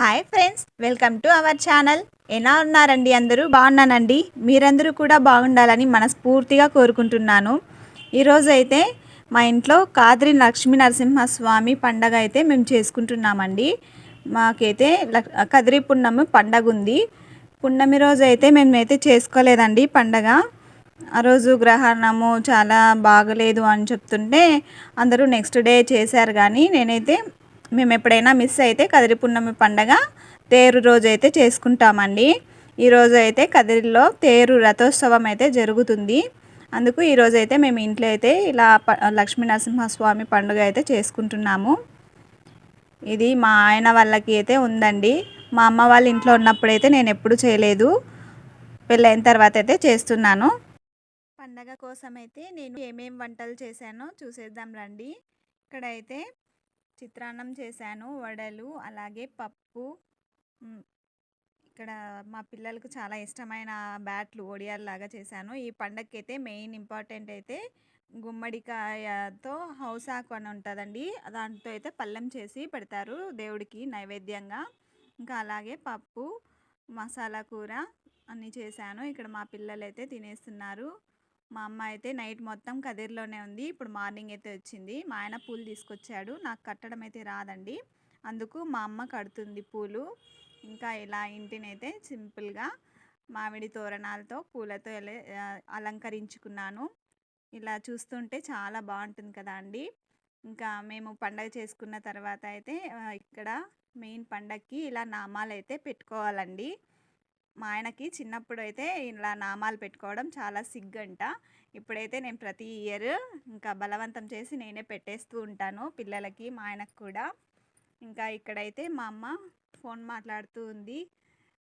Hi friends, welcome to our channel. ఎలా ఉన్నారండి? అందరూ బాగున్నానండి. మీరందరూ కూడా బాగుండాలని మనస్ఫూర్తిగా కోరుకుంటున్నాను. ఈరోజు అయితే మా ఇంట్లో కాద్రి లక్ష్మీ నరసింహస్వామి పండగ అయితే మేము చేసుకుంటున్నామండి. మాకైతే కదిరి పున్నమి పండగ ఉంది. పున్నమి రోజు అయితే మేమైతే చేసుకోలేదండి పండగ. ఆ రోజు గ్రహణము చాలా బాగలేదు అని చెప్తుంటే అందరూ నెక్స్ట్ డే చేశారు. కానీ మేము ఎప్పుడైనా మిస్ అయితే కదిరి పున్నమి పండగ తేరు రోజు అయితే చేసుకుంటామండి. ఈరోజు అయితే కదిరిలో తేరు రథోత్సవం అయితే జరుగుతుంది. అందుకు ఈరోజు అయితే మేము ఇంట్లో అయితే ఇలా లక్ష్మీ నరసింహస్వామి పండుగ అయితే చేసుకుంటున్నాము. ఇది మా ఆయన వాళ్ళకి అయితే ఉందండి. మా అమ్మ వాళ్ళ ఇంట్లో ఉన్నప్పుడైతే నేను ఎప్పుడు చేయలేదు. పెళ్ళైన తర్వాత అయితే చేస్తున్నాను. పండగ కోసం అయితే నేను ఏమేమి వంటలు చేశానో చూసేద్దాం రండి. ఇక్కడైతే చిత్రాన్నం చేశాను, వడలు, అలాగే పప్పు. ఇక్కడ మా పిల్లలకు చాలా ఇష్టమైన బ్యాట్లు ఒడియాల్లాగా చేశాను. ఈ పండగకి అయితే మెయిన్ ఇంపార్టెంట్ అయితే గుమ్మడికాయతో హౌసాకు అని ఉంటుందండి, దాంతో అయితే పళ్ళెం చేసి పెడతారు దేవుడికి నైవేద్యంగా. ఇంకా అలాగే పప్పు, మసాలా కూర అన్నీ చేశాను. ఇక్కడ మా పిల్లలు అయితే తినేస్తున్నారు. మా అమ్మ అయితే నైట్ మొత్తం కదిరిలోనే ఉంది. ఇప్పుడు మార్నింగ్ అయితే వచ్చింది. మా ఆయన పూలు తీసుకొచ్చాడు. నాకు కట్టడం అయితే రాదండి, అందుకు మా అమ్మ కడుతుంది పూలు. ఇంకా ఇలా ఇంటిని అయితే సింపుల్గా మామిడి తోరణాలతో పూలతో అలంకరించుకున్నాను. ఇలా చూస్తుంటే చాలా బాగుంటుంది కదా అండి. ఇంకా మేము పండగ చేసుకున్న తర్వాత అయితే ఇక్కడ మెయిన్ పండగకి ఇలా నామాలు అయితే పెట్టుకోవాలండి. మా ఆయనకి చిన్నప్పుడు అయితే ఇలా నామాలు పెట్టుకోవడం చాలా సిగ్గంట. ఇప్పుడైతే నేను ప్రతి ఇయర్ ఇంకా బలవంతం చేసి నేనే పెట్టేస్తూ ఉంటాను పిల్లలకి, మా ఆయనకు కూడా. ఇంకా ఇక్కడైతే మా అమ్మ ఫోన్ మాట్లాడుతూ ఉంది.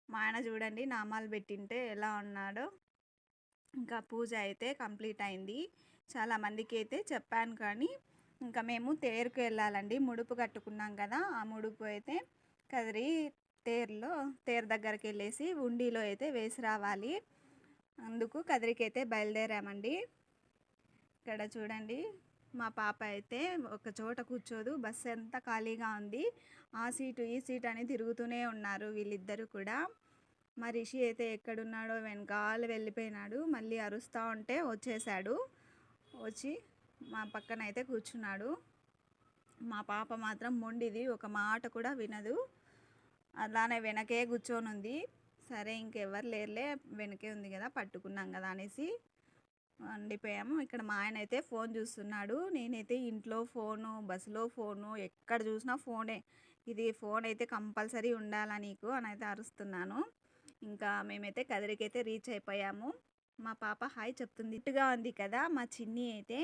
మా ఆయన చూడండి నామాలు పెట్టింటే ఎలా ఉన్నాడో. ఇంకా పూజ అయితే కంప్లీట్ అయింది. చాలామందికి అయితే చెప్పాను, కానీ ఇంకా మేము తేరుకు వెళ్ళాలండి. ముడుపు కట్టుకున్నాం కదా, ఆ ముడుపు అయితే కదిరి తేరు దగ్గరికి వెళ్ళేసి ఉండిలో అయితే వేసి రావాలి. అందుకు కదిరికి అయితే బయలుదేరామండి. ఇక్కడ చూడండి, మా పాప అయితే ఒక చోట కూర్చోదు, బస్సు ఎంత ఖాళీగా ఉంది. ఆ సీటు ఈ సీటు అని తిరుగుతూనే ఉన్నారు వీళ్ళిద్దరూ కూడా. మా రిషి అయితే ఎక్కడున్నాడో వెనకాల వెళ్ళిపోయినాడు. మళ్ళీ అరుస్తూ ఉంటే వచ్చేసాడు. వచ్చి మా పక్కన అయితే కూర్చున్నాడు. మా పాప మాత్రం మొండిది, ఒక మాట కూడా వినదు. అలానే వెనకే కూర్చొని ఉంది. సరే ఇంకెవరు లేరులే, వెనకే ఉంది కదా, పట్టుకున్నాం కదా అనేసి వండిపోయాము. ఇక్కడ మా ఆయన అయితే ఫోన్ చూస్తున్నాడు. నేనైతే ఇంట్లో ఫోను, బస్సులో ఫోను, ఎక్కడ చూసినా ఫోనే. ఇది ఫోన్ అయితే కంపల్సరీ ఉండాలా నీకు అని అయితే అరుస్తున్నాను. ఇంకా మేమైతే కదిరికైతే రీచ్ అయిపోయాము. మా పాప హాయ్ చెప్తుంది. ఇట్టుగా ఉంది కదా మా చిన్ని అయితే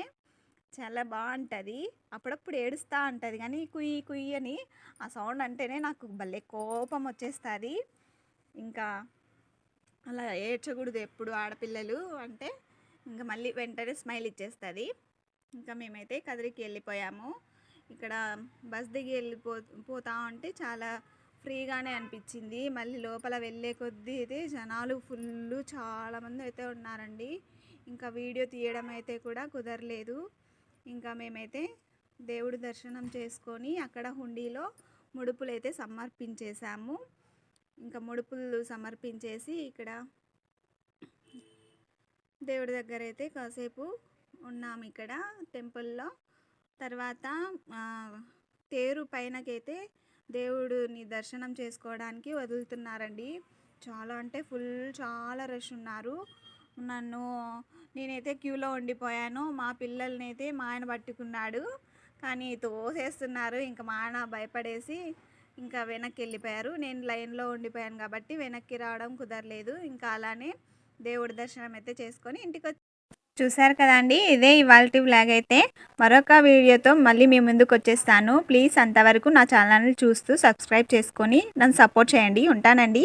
చాలా బాగుంటుంది. అప్పుడప్పుడు ఏడుస్తూ ఉంటుంది, కానీ కుయ్యి కుయ్యి అని ఆ సౌండ్ అంటేనే నాకు భలే కోపం వచ్చేస్తుంది. ఇంకా అలా ఏడ్చకూడదు ఎప్పుడు ఆడపిల్లలు అంటే. ఇంకా మళ్ళీ వెంటనే స్మైల్ ఇచ్చేస్తుంది. ఇంకా మేమైతే కదిరికి వెళ్ళిపోయాము. ఇక్కడ బస్ దిగి పోతా ఉంటే చాలా ఫ్రీగానే అనిపించింది. మళ్ళీ లోపల వెళ్ళే కొద్దీ అయితే జనాలు ఫుల్ చాలామంది అయితే ఉన్నారండి. ఇంకా వీడియో తీయడం అయితే కూడా కుదరలేదు. ఇంకా మేమైతే దేవుడి దర్శనం చేసుకొని అక్కడ హుండీలో ముడుపులు అయితే సమర్పించేసాము. ఇంకా ముడుపులు సమర్పించేసి ఇక్కడ దేవుడి దగ్గర అయితే కాసేపు ఉన్నాము ఇక్కడ టెంపుల్లో. తర్వాత తేరు పైనకైతే దేవుడిని దర్శనం చేసుకోవడానికి వదులుతున్నారండి. చాలా అంటే ఫుల్ చాలా రష్ ఉన్నారు. నేనైతే క్యూలో ఉండిపోయాను. మా పిల్లల్ని అయితే మా ఆయన పట్టుకున్నాడు, కానీ తోసేస్తున్నారు. ఇంకా మా ఆయన భయపడేసి ఇంకా వెనక్కి వెళ్ళిపోయారు. నేను లైన్లో ఉండిపోయాను కాబట్టి వెనక్కి రావడం కుదరలేదు. ఇంకా అలానే దేవుడి దర్శనం అయితే చేసుకొని ఇంటికి చూసారు కదండి. ఇదే ఇవాల్టి వ్లాగ్ అయితే. మరొక వీడియోతో మళ్ళీ మీ ముందుకు వచ్చేస్తాను. ప్లీజ్ అంతవరకు నా ఛానల్ని చూస్తూ సబ్స్క్రైబ్ చేసుకొని నన్ను సపోర్ట్ చేయండి. ఉంటానండి.